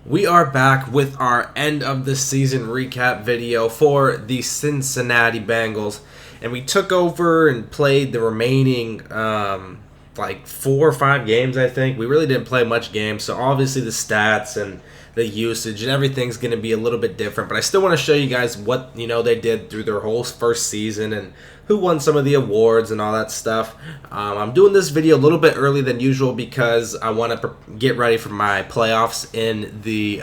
We are back with our end of the season recap video for the Cincinnati Bengals, and we took over and played the remaining like 4 or 5 games. I think we really didn't play much games, so obviously the stats and the usage and everything's going to be a little bit different. But I still want to show you guys what they did through their whole first season and who won some of the awards and all that stuff. I'm doing this video a little bit early than usual because I want to get ready for my playoffs in the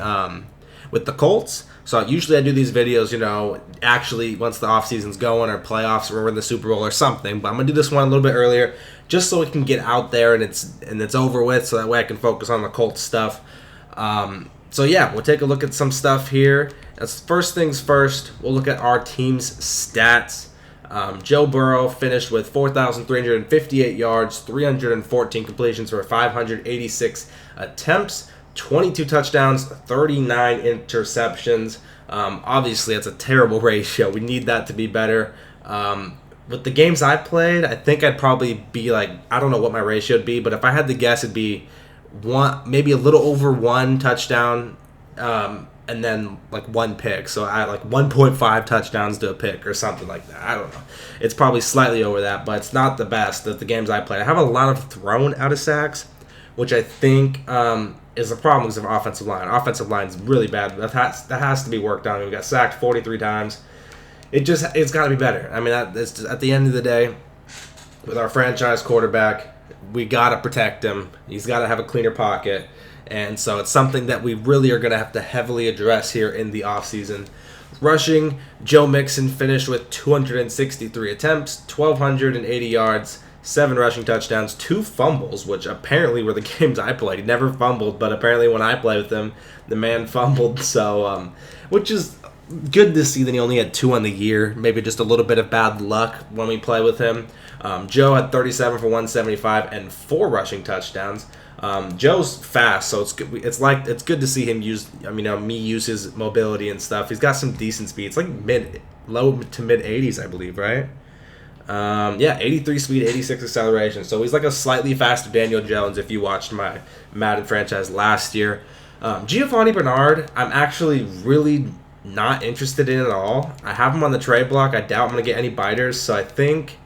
with the Colts. So usually I do these videos, actually once the off season's going or playoffs or we're in the Super Bowl or something. But I'm gonna do this one a little bit earlier just so it can get out there and it's over with, so that way I can focus on the Colts stuff. So yeah, we'll take a look at some stuff here. As first things first, we'll look at our team's stats. Joe Burrow finished with 4,358 yards, 314 completions for 586 attempts, 22 touchdowns, 39 interceptions. Obviously, that's a terrible ratio. We need that to be better. With the games I played, I think I'd probably be like, I don't know what my ratio would be, but if I had to guess, it'd be maybe a little over 1 touchdown, and then like 1 pick. So I like 1.5 touchdowns to a pick or something like that. I don't know. It's probably slightly over that, but it's not the best of the games I played. I have a lot of thrown out of sacks, which I think is a problem because of our offensive line. Our offensive line is really bad. That has to be worked on. We got sacked 43 times. It's got to be better. I mean, at the end of the day, with our franchise quarterback, we got to protect him. He's got to have a cleaner pocket. And so it's something that we really are going to have to heavily address here in the offseason. Rushing, Joe Mixon finished with 263 attempts, 1,280 yards, 7 rushing touchdowns, 2 fumbles, which apparently were the games I played. He never fumbled, but apparently when I played with him, the man fumbled. So, which is good to see that he only had 2 on the year. Maybe just a little bit of bad luck when we play with him. Joe had 37 for 175 and 4 rushing touchdowns. Joe's fast, so it's good. It's good to see him use his mobility and stuff. He's got some decent speed. It's like low to mid 80s, I believe, right? 83 speed, 86 acceleration. So he's like a slightly faster Daniel Jones if you watched my Madden franchise last year. Giovanni Bernard, I'm actually really not interested in at all. I have him on the trade block. I doubt I'm going to get any biters, so I think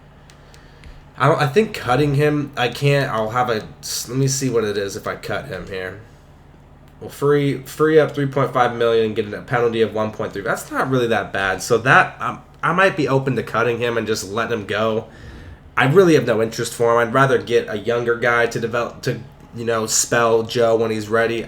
cutting him, I can't. Let me see what it is if I cut him here. Well, free up 3.5 million and get a penalty of 1.3. That's not really that bad. So that I might be open to cutting him and just letting him go. I really have no interest for him. I'd rather get a younger guy to develop spell Joe when he's ready.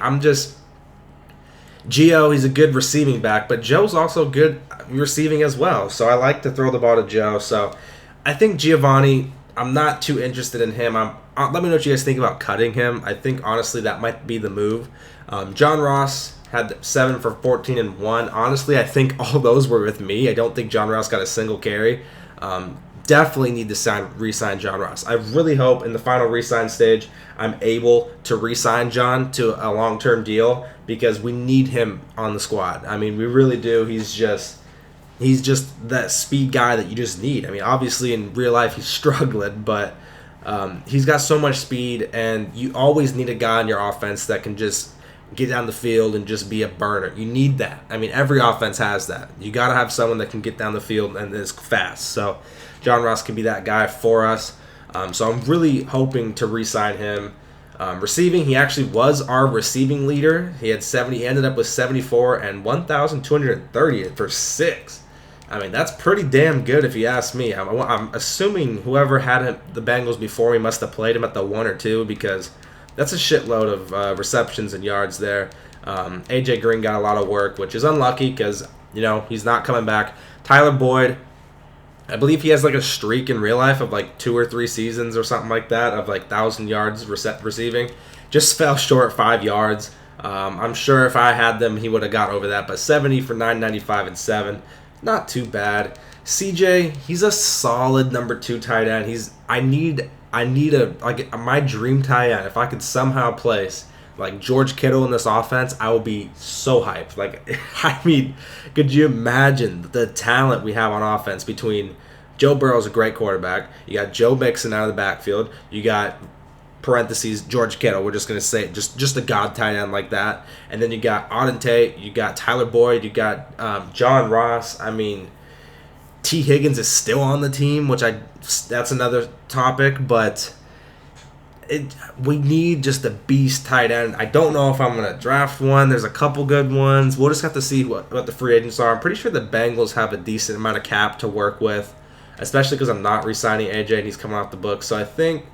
Gio, he's a good receiving back, but Joe's also good receiving as well. So I like to throw the ball to Joe. So I think Giovanni, I'm not too interested in him. Let me know what you guys think about cutting him. I think, honestly, that might be the move. John Ross had 7 for 14 and 1. Honestly, I think all those were with me. I don't think John Ross got a single carry. Definitely need to re-sign John Ross. I really hope in the final re-sign stage I'm able to re-sign John to a long-term deal because we need him on the squad. I mean, we really do. He's just that speed guy that you just need. I mean, obviously in real life he's struggling, but he's got so much speed, and you always need a guy in your offense that can just get down the field and just be a burner. You need that. I mean, every offense has that. You got to have someone that can get down the field and is fast. So John Ross can be that guy for us. So I'm really hoping to re-sign him. Receiving, he actually was our receiving leader. He ended up with 74 and 1,230 for 6. I mean, that's pretty damn good if you ask me. I'm assuming whoever had the Bengals before me must have played him at the 1 or 2 because that's a shitload of receptions and yards there. AJ Green got a lot of work, which is unlucky because, he's not coming back. Tyler Boyd, I believe he has like a streak in real life of like 2 or 3 seasons or something like that of like 1,000 yards receiving. Just fell short 5 yards. I'm sure if I had them, he would have got over that. But 70 for 995 and 7. Not too bad. CJ, he's a solid number 2 tight end. I need my dream tight end. If I could somehow place like George Kittle in this offense, I would be so hyped. Like, I mean, could you imagine the talent we have on offense between Joe Burrow's a great quarterback. You got Joe Mixon out of the backfield. You got parentheses George Kittle. We're just gonna say it, just a god tight end like that. And then you got Auden Tate, you got Tyler Boyd, you got John Ross. I mean, T. Higgins is still on the team, which that's another topic, but we need just a beast tight end. I don't know if I'm going to draft one. There's a couple good ones. We'll just have to see what the free agents are. I'm pretty sure the Bengals have a decent amount of cap to work with, especially because I'm not re-signing AJ and he's coming off the book. So I think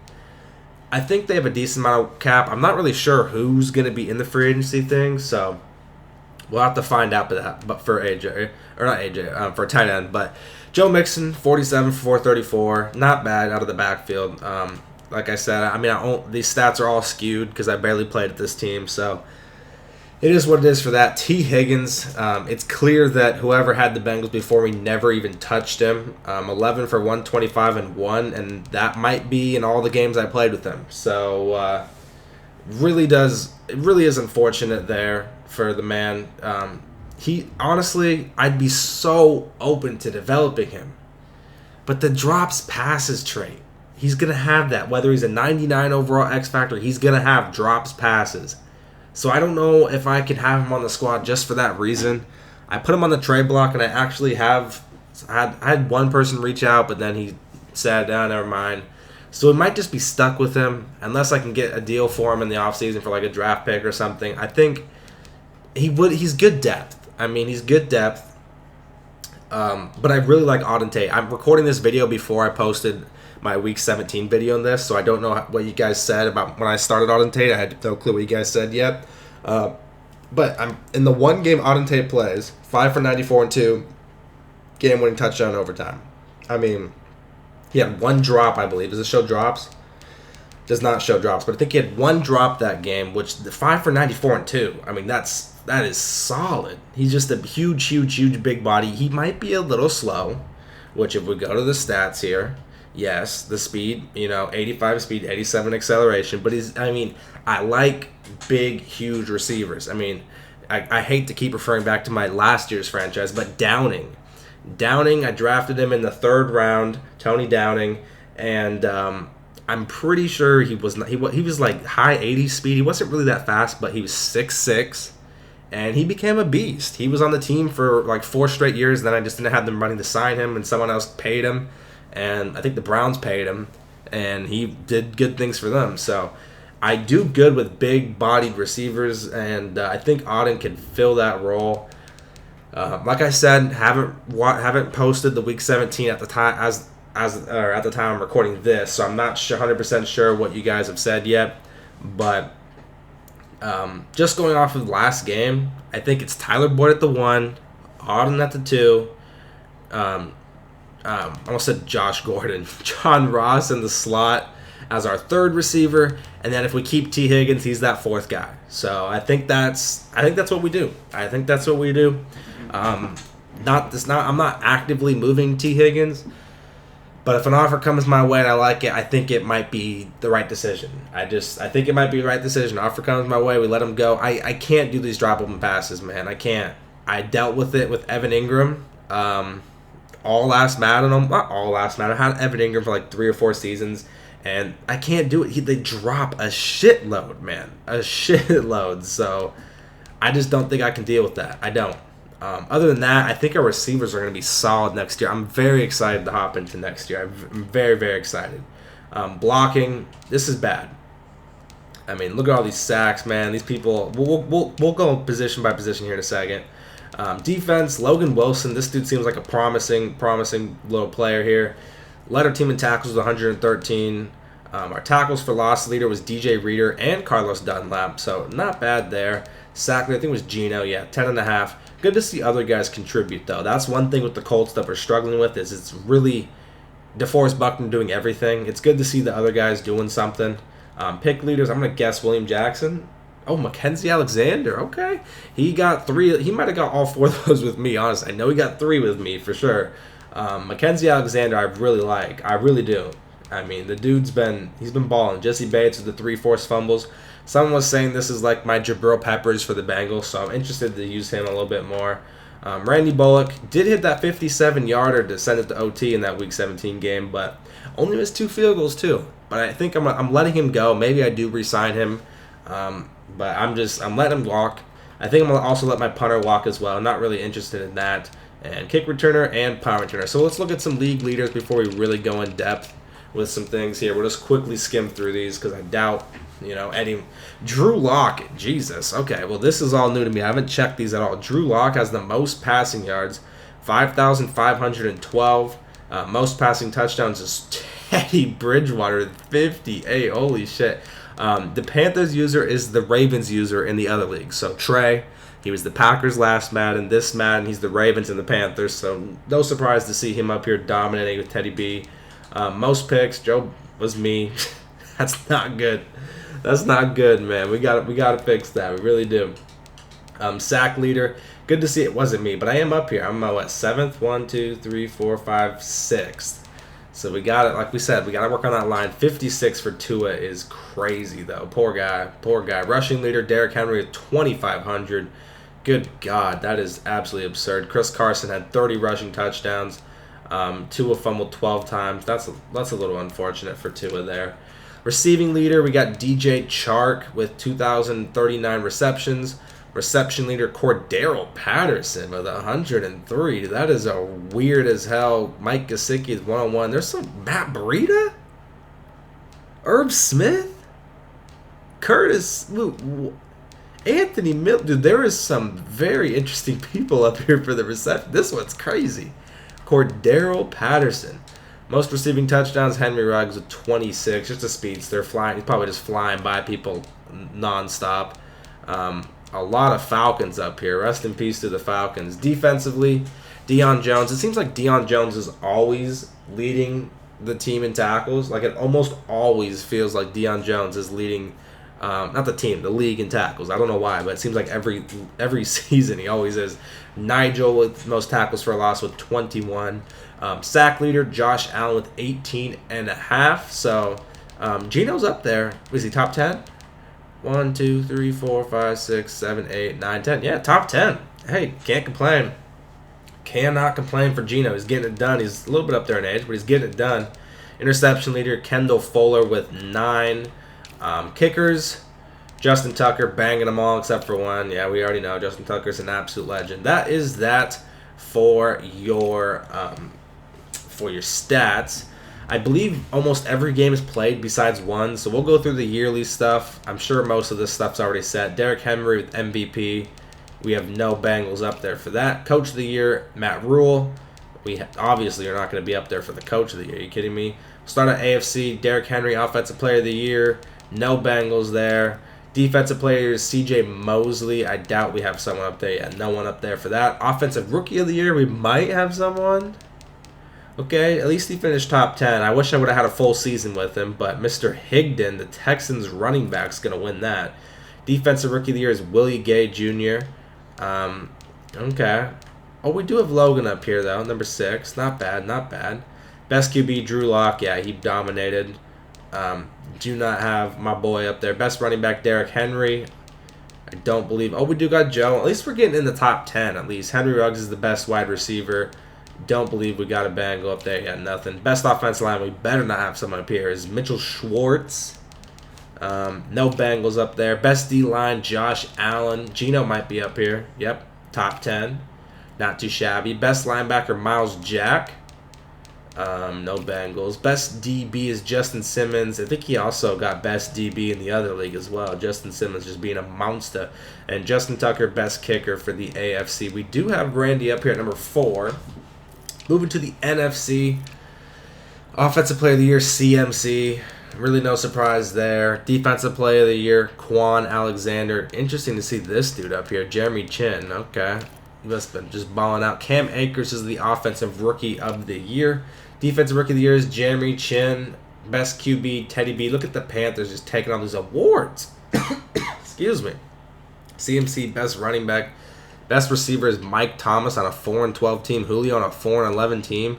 they have a decent amount of cap. I'm not really sure who's going to be in the free agency thing, so we'll have to find out but for AJ, or not AJ, for tight end. But Joe Mixon, 47 for 434, not bad out of the backfield. Like I said, I mean, these stats are all skewed because I barely played at this team, so it is what it is for that. T. Higgins, it's clear that whoever had the Bengals before me never even touched him. 11 for 125 and 1, and that might be in all the games I played with him. So it really is unfortunate there for the man. Honestly, I'd be so open to developing him, but the drops passes trait. He's going to have that. Whether he's a 99 overall X Factor, he's going to have drops passes. So I don't know if I could have him on the squad just for that reason. I put him on the trade block, and I actually I had one person reach out, but then he said, never mind. So it might just be stuck with him unless I can get a deal for him in the offseason for like a draft pick or something. I think he's good depth. I mean, he's good depth. But I really like Auden Tate. I'm recording this video before I posted my Week 17 video on this, so I don't know what you guys said about when I started Auden Tate. I had no clue what you guys said yet. But I'm in the one game Auden Tate plays, 5 for 94 and 2, game-winning touchdown in overtime. I mean, he had one drop, I believe. Does it show drops? Does not show drops, but I think he had one drop that game, which the 5 for 94 and 2. I mean, that is solid. He's just a huge big body. He might be a little slow, which if we go to the stats here, yes, the speed, 85 speed, 87 acceleration, but I like big, huge receivers. I mean, I hate to keep referring back to my last year's franchise, but Downing, I drafted him in the 3rd round, Tony Downing, and I'm pretty sure he was like high 80 speed. He wasn't really that fast, but he was 6'6", and he became a beast. He was on the team for like 4 straight years, then I just didn't have the money to sign him, and someone else paid him. And I think the Browns paid him, and he did good things for them. So I do good with big-bodied receivers, and I think Auden can fill that role. Like I said, haven't posted the Week 17 at the time at the time I'm recording this, so I'm not 100% sure what you guys have said yet. But just going off of last game, I think it's Tyler Boyd at the 1, Auden at the 2. I almost said Josh Gordon. John Ross in the slot as our 3rd receiver, and then if we keep T. Higgins, he's that 4th guy. So I think that's what we do. I'm not actively moving T. Higgins, but if an offer comes my way and I like it, I think it might be the right decision. I think it might be the right decision. Offer comes my way, we let him go. I can't do these drop open passes, man. I can't. I dealt with it with Evan Ingram. Not all last Madden. I had Evan Ingram for like 3 or 4 seasons, and I can't do it. They drop a shitload, man. A shitload. So I just don't think I can deal with that. I don't. Other than that, I think our receivers are going to be solid next year. I'm very excited to hop into next year. I'm very, very excited. Blocking, this is bad. I mean, look at all these sacks, man. These people, we'll go position by position here in a second. Defense, Logan Wilson. This dude seems like a promising little player here. Led our team in tackles with 113. Our tackles for loss leader was DJ Reader and Carlos Dunlap, so not bad there. Sack, I think it was Gino, 10.5. Good to see other guys contribute, though. That's one thing with the Colts that we're struggling with is it's really DeForest Buckner doing everything. It's good to see the other guys doing something. Pick leaders, I'm going to guess William Jackson. Oh, Mackenzie Alexander. Okay. He got 3. He might have got all 4 of those with me, honestly. I know he got 3 with me for sure. Mackenzie Alexander I really like. I really do. I mean, the dude's been balling. Jesse Bates with the 3 forced fumbles. Someone was saying this is like my Jabril Peppers for the Bengals, so I'm interested to use him a little bit more. Randy Bullock did hit that 57-yarder to send it to OT in that Week 17 game, but only missed 2 field goals too. but I think I'm letting him go. Maybe I do re-sign him, but I'm letting him walk. I think I'm gonna also let my punter walk as well. I'm not really interested in that. And kick returner and punt returner. So let's look at some league leaders before we really go in depth with some things here. We'll just quickly skim through these because I doubt, any. Drew Lock, Jesus. Okay, well, this is all new to me. I haven't checked these at all. Drew Lock has the most passing yards, 5,512. Most passing touchdowns is Teddy Bridgewater, 58. Holy shit. The Panthers user is the Ravens user in the other league. So Trey, he was the Packers last Madden. This Madden, he's the Ravens and the Panthers. So no surprise to see him up here dominating with Teddy B. Most picks, Joe was me. That's not good. That's not good, man. We got to fix that. We really do. Sack leader. Good to see it wasn't me, but I am up here. I'm what, 7th? 1, 2, 3, 4, 5, 6th. So we got it. Like we said, we got to work on that line. 56 for Tua is crazy, though. Poor guy. Poor guy. Rushing leader, Derrick Henry at 2,500. Good God, that is absolutely absurd. Chris Carson had 30 rushing touchdowns. Tua fumbled 12 times. That's a little unfortunate for Tua there. Receiving leader, we got DJ Chark with 2,039 receptions. Reception leader, Cordero Patterson with 103. That is a weird as hell. Mike Gesicki is 101. There's some Matt Breida? Herb Smith? Curtis? Anthony Miller? Dude, there is some very interesting people up here for the reception. This one's crazy. Cordero Patterson. Most receiving touchdowns, Henry Ruggs with 26. Just a speedster. He's probably just flying by people nonstop. A lot of Falcons up here. Rest in peace to the Falcons. Defensively, Deion Jones. It seems like Deion Jones is always leading the team in tackles. Like, it almost always feels like Deion Jones is leading, not the team, the league in tackles. I don't know why, but it seems like every season he always is. Nigel with most tackles for a loss with 21. Sack leader, Josh Allen with 18.5. So, Gino's up there. Was he top 10? 1, 2, 3, 4, 5, 6, 7, 8, 9, 10. Yeah, top 10. Hey, can't complain. Cannot complain for Gino. He's getting it done. He's a little bit up there in age, but he's getting it done. Interception leader, Kendall Fuller with 9. Kickers, Justin Tucker banging them all except for one. Yeah, we already know Justin Tucker's an absolute legend. That is that for your stats. I believe almost every game is played besides one, so we'll go through the yearly stuff. I'm sure most of this stuff's already set. Derrick Henry with MVP. We have no Bengals up there for that. Coach of the Year, Matt Rule. We obviously are not going to be up there for the Coach of the Year. Are you kidding me? Start at AFC, Derrick Henry, Offensive Player of the Year. No Bengals there. Defensive Player is C.J. Mosley. I doubt we have someone up there yet. No one up there for that. Offensive Rookie of the Year, we might have someone. Okay, at least he finished top 10. I wish I would have had a full season with him, but Mr. Higdon, the Texans running back, is going to win that. Defensive Rookie of the Year is Willie Gay Jr. Okay. Oh, we do have Logan up here, though, number 6. Not bad, not bad. Best QB, Drew Lock. Yeah, he dominated. Do not have my boy up there. Best running back, Derrick Henry. I don't believe. Oh, we do got Joe. At least we're getting in the top 10, at least. Henry Ruggs is the best wide receiver. Don't believe we got a Bengal up there yet. Nothing. Best offensive line, we better not have someone up here, is Mitchell Schwartz. No Bengals up there. Best D-line, Josh Allen. Gino might be up here. Yep, top 10. Not too shabby. Best linebacker, Miles Jack. No Bengals. Best DB is Justin Simmons. I think he also got best DB in the other league as well. Justin Simmons just being a monster. And Justin Tucker, best kicker for the AFC. We do have Randy up here at number 4. Moving to the NFC. Offensive Player of the Year, CMC. Really no surprise there. Defensive Player of the Year, Quan Alexander. Interesting to see this dude up here, Jeremy Chin. Okay. He must have been just balling out. Cam Akers is the Offensive Rookie of the Year. Defensive Rookie of the Year is Jeremy Chin. Best QB, Teddy B. Look at the Panthers just taking all these awards. Excuse me. CMC, best running back. Best receiver is Mike Thomas on a 4-12 team. Julio on a 4-11 team.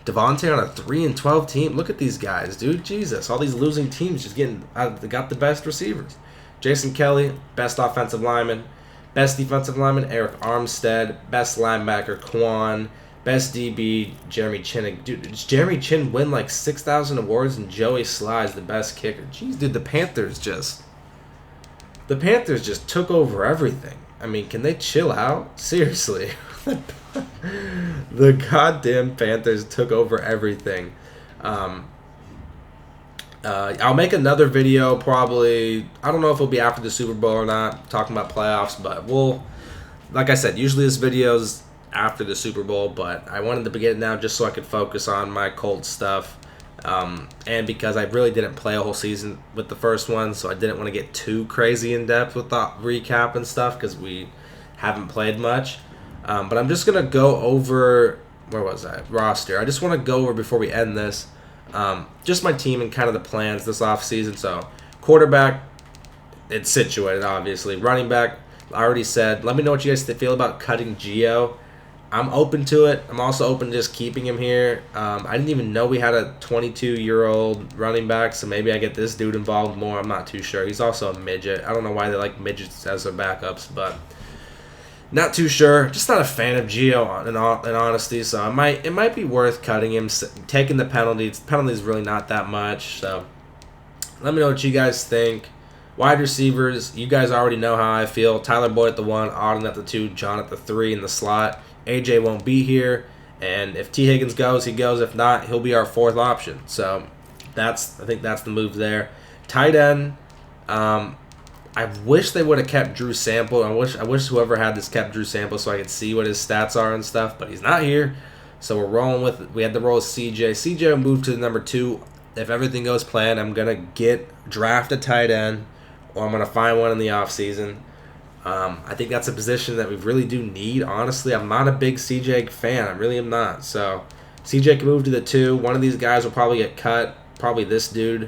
Devontae on a 3-12 team. Look at these guys, dude. Jesus. All these losing teams just got the best receivers. Jason Kelly, best offensive lineman. Best defensive lineman, Eric Armstead. Best linebacker, Quan. Best DB, Jeremy Chin. Dude, does Jeremy Chin win like 6,000 awards and Joey Sly's the best kicker? Jeez, dude, the Panthers just took over everything. I mean, can they chill out? Seriously. The goddamn Panthers took over everything. I'll make another video probably. I don't know if it'll be after the Super Bowl or not, talking about playoffs, but like I said, usually this video's after the Super Bowl, but I wanted to begin it now just so I could focus on my Colts stuff. And because I really didn't play a whole season with the first one, so I didn't want to get too crazy in depth with the recap and stuff because we haven't played much. But I'm just going to go over, where was I? Roster. I just want to go over before we end this, just my team and kind of the plans this offseason. So quarterback, it's situated, obviously. Running back, I already said. Let me know what you guys feel about cutting Gio. I'm open to it. I'm also open to just keeping him here. I didn't even know we had a 22-year-old running back, so maybe I get this dude involved more. I'm not too sure. He's also a midget. I don't know why they like midgets as their backups, but not too sure. Just not a fan of Gio in honesty, so it might be worth cutting him, taking the penalties. Penalties really not that much, so let me know what you guys think. Wide receivers, you guys already know how I feel. Tyler Boyd at the 1, Auden at the 2, John at the 3 in the slot. AJ won't be here, and if T. Higgins goes, he goes. If not, he'll be our 4th option. So I think that's the move there. Tight end, I wish they would have kept Drew Sample. I wish whoever had this kept Drew Sample so I could see what his stats are and stuff, but he's not here. So we're rolling with it. We had to roll with CJ. CJ will move to the number 2. If everything goes planned, I'm going to draft a tight end, or I'm going to find one in the offseason. I think that's a position that we really do need, honestly. I'm not a big CJ fan. I really am not. So CJ can move to the 2. One of these guys will probably get cut, probably this dude,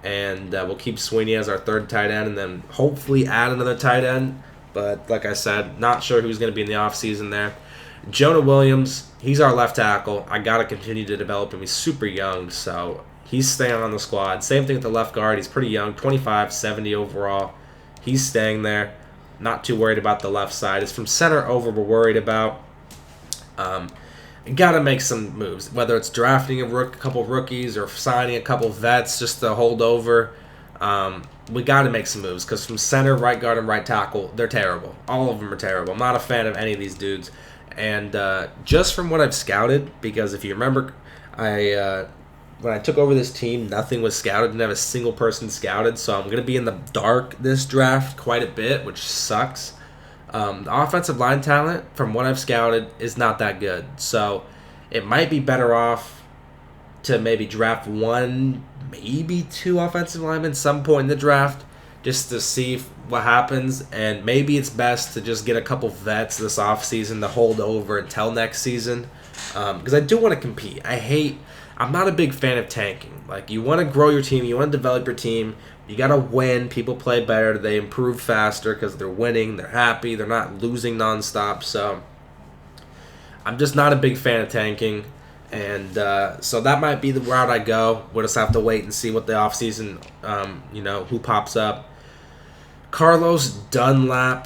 and we'll keep Sweeney as our 3rd tight end and then hopefully add another tight end. But like I said, not sure who's going to be in the offseason there. Jonah Williams, he's our left tackle. I got to continue to develop him. He's super young, so he's staying on the squad. Same thing with the left guard. He's pretty young, 25, 70 overall. He's staying there. Not too worried about the left side. It's from center over we're worried about. Got to make some moves, whether it's drafting a couple rookies or signing a couple vets just to hold over. We got to make some moves because from center, right guard, and right tackle, they're terrible. All of them are terrible. I'm not a fan of any of these dudes. And just from what I've scouted, because if you remember, when I took over this team, nothing was scouted. Didn't have a single person scouted, so I'm going to be in the dark this draft quite a bit, which sucks. The offensive line talent, from what I've scouted, is not that good. So it might be better off to maybe draft 1, maybe 2 offensive linemen at some point in the draft just to see what happens. And maybe it's best to just get a couple vets this offseason to hold over until next season because I do want to compete. I'm not a big fan of tanking. Like, you want to grow your team, you want to develop your team, you got to win. People play better, they improve faster because they're winning, they're happy, they're not losing nonstop. So I'm just not a big fan of tanking. And so that might be the route I go. We'll just have to wait and see what the offseason, who pops up. Carlos Dunlap.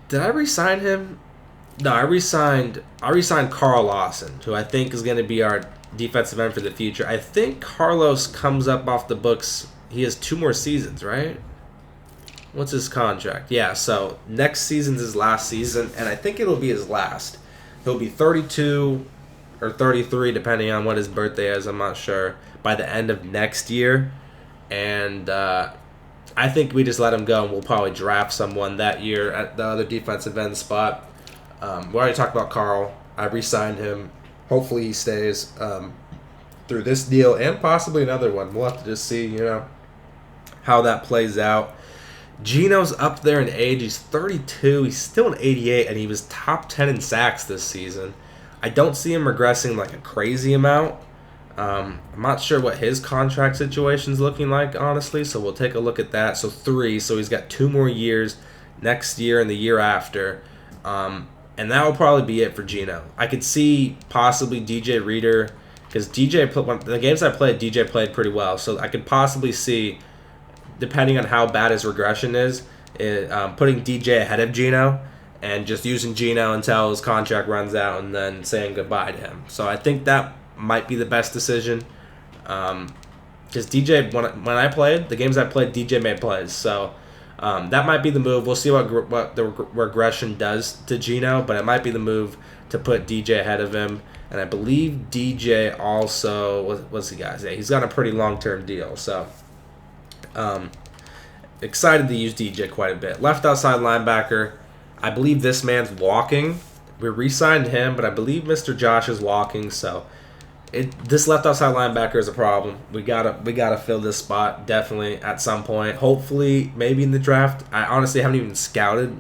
Did I re-sign him? No, I re-signed Carl Lawson, who I think is going to be our defensive end for the future. I think Carlos comes up off the books. He has 2 more seasons, right? What's his contract? Yeah, so next season's his last season, and I think it'll be his last. He'll be 32 or 33, depending on what his birthday is. I'm not sure. By the end of next year. And I think we just let him go, and we'll probably draft someone that year at the other defensive end spot. We already talked about Carl. I re-signed him. Hopefully he stays through this deal and possibly another one. We'll have to just see, how that plays out. Gino's up there in age. He's 32. He's still an 88, and he was top 10 in sacks this season. I don't see him regressing like a crazy amount. I'm not sure what his contract situation's looking like, honestly, so we'll take a look at that. So 3, so he's got 2 more years next year and the year after. And that will probably be it for Gino. I could see possibly DJ Reader, because the games I played, DJ played pretty well. So I could possibly see, depending on how bad his regression is, putting DJ ahead of Gino and just using Geno until his contract runs out and then saying goodbye to him. So I think that might be the best decision. Because DJ, when I played, the games I played, DJ made plays. So that might be the move. We'll see what the regression does to Geno, but it might be the move to put DJ ahead of him. And I believe DJ also, what's the guy's name? He's got a pretty long-term deal. So excited to use DJ quite a bit. Left outside linebacker. I believe this man's walking. We re-signed him, but I believe Mr. Josh is walking. So this left outside linebacker is a problem. We gotta fill this spot definitely at some point. Hopefully, maybe in the draft. I honestly haven't even scouted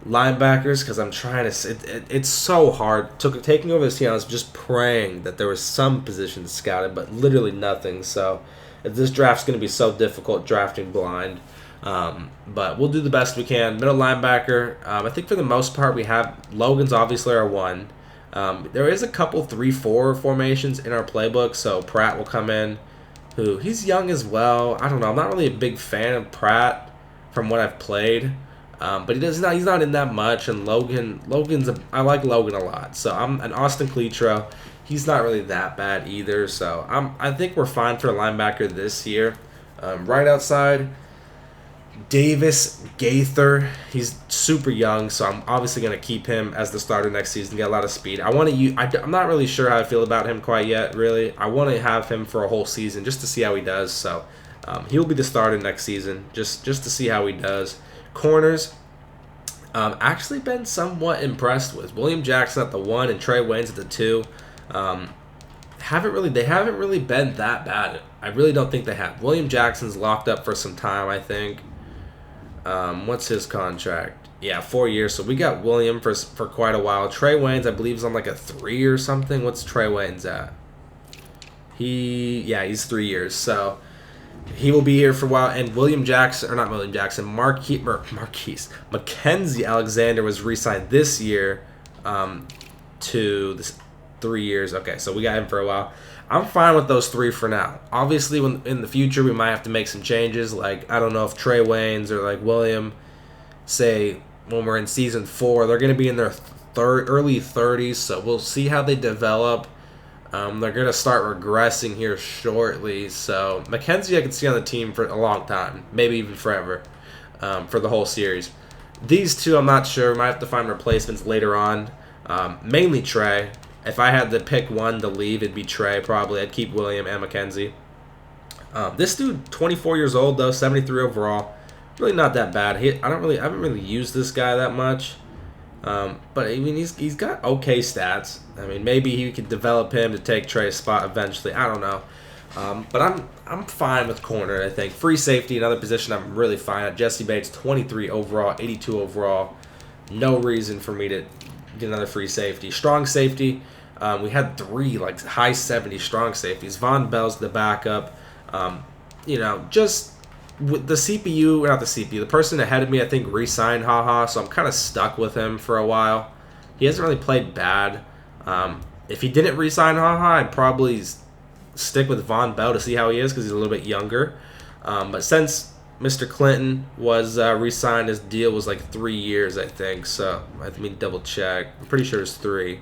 linebackers because I'm trying to. It's so hard. Taking over this team, I was just praying that there was some positions scouted, but literally nothing. So if this draft's gonna be so difficult, drafting blind. But we'll do the best we can. Middle linebacker, I think for the most part we have Logan's obviously our one. There is a couple 3-4 formations in our playbook, so Pratt will come in, who he's young as well. I don't know. I'm not really a big fan of Pratt from what I've played, but he's not in that much. And I like Logan a lot. So I'm an Austin Cletro. He's not really that bad either. So I think we're fine for a linebacker this year. Right outside, Davis Gaither, he's super young, so I'm obviously going to keep him as the starter next season, get a lot of speed. I'm not really sure how I feel about him quite yet, really. I want to have him for a whole season just to see how he does, so he'll be the starter next season, just to see how he does. Corners, actually been somewhat impressed with. William Jackson at the 1 and Trey Waynes at the 2. They haven't really been that bad. I really don't think they have. William Jackson's locked up for some time, I think. What's his contract? Yeah, 4 years. So we got William for quite a while. Trey Waynes, I believe, is on like a 3 or something. What's Trey Waynes at? He's 3 years. So he will be here for a while. And Mackenzie Alexander was re-signed this year to this 3 years. Okay, so we got him for a while. I'm fine with those 3 for now. Obviously, in the future, we might have to make some changes. Like, I don't know if Trey Waynes or, like, William, say, when we're in Season 4, they're going to be in their early 30s, so we'll see how they develop. They're going to start regressing here shortly. So, Mackenzie I can see on the team for a long time, maybe even forever, for the whole series. These two, I'm not sure. Might have to find replacements later on. Mainly Trey. If I had to pick one to leave, it'd be Trey, probably. I'd keep William and Mackenzie. This dude, 24 years old, though, 73 overall. Really not that bad. I haven't really used this guy that much. But, I mean, he's got okay stats. I mean, maybe he could develop him to take Trey's spot eventually. I don't know. But I'm fine with corner, I think. Free safety, another position I'm really fine at. Jesse Bates, 23 overall, 82 overall. No reason for me to get another free safety. Strong safety. We had 3 like high 70 strong safeties. Von Bell's the backup. Just with the the person ahead of me, I think re-signed Haha, so I'm kind of stuck with him for a while. He hasn't really played bad. If he didn't re-sign Haha, I'd probably stick with Von Bell to see how he is because he's a little bit younger. But since Mr. Clinton was re-signed, his deal was like 3 years, I think. So let me double check. I'm pretty sure it's 3.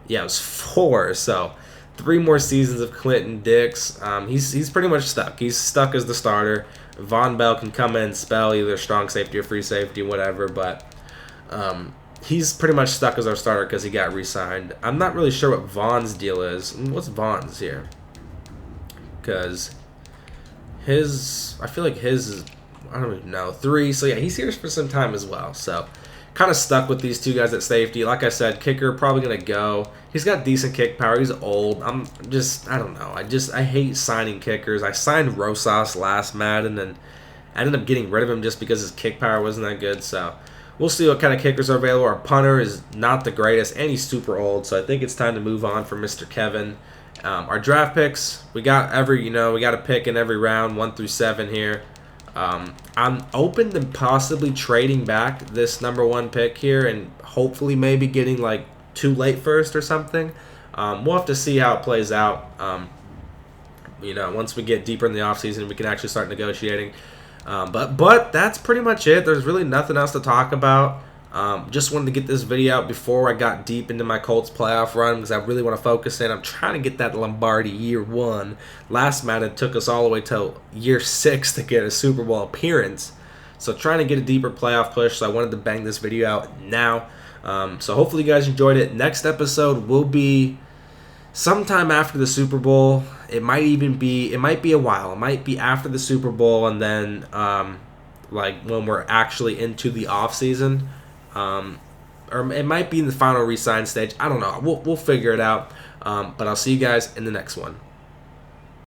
Yeah, it was 4. So 3 more seasons of Clinton Dix. He's pretty much stuck. He's stuck as the starter. Von Bell can come in and spell either strong safety or free safety, whatever. But he's pretty much stuck as our starter because he got re-signed. I'm not really sure what Von's deal is. What's Von's here? Because I feel like his is, I don't even know, 3. So yeah, he's here for some time as well. So kind of stuck with these 2 guys at safety. Like I said, kicker probably gonna go. He's got decent kick power. He's old. I don't know. I hate signing kickers. I signed Rosas last Madden and I ended up getting rid of him just because his kick power wasn't that good. So we'll see what kind of kickers are available. Our punter is not the greatest and he's super old. So I think it's time to move on for Mr. Kevin. Our draft picks, we got a pick in every round, 1 through 7 here. I'm open to possibly trading back this number 1 pick here and hopefully maybe getting like 2 late first or something. We'll have to see how it plays out. Once we get deeper in the offseason, we can actually start negotiating. But that's pretty much it. There's really nothing else to talk about. Just wanted to get this video out before I got deep into my Colts playoff run because I really want to focus in. I'm trying to get that Lombardi year 1. Last Madden took us all the way till year 6 to get a Super Bowl appearance. So trying to get a deeper playoff push, so I wanted to bang this video out now. So hopefully you guys enjoyed it. Next episode will be sometime after the Super Bowl. It might be a while. It might be after the Super Bowl and then like when we're actually into the off season. Or it might be in the final re-sign stage. I don't know. We'll figure it out. But I'll see you guys in the next one.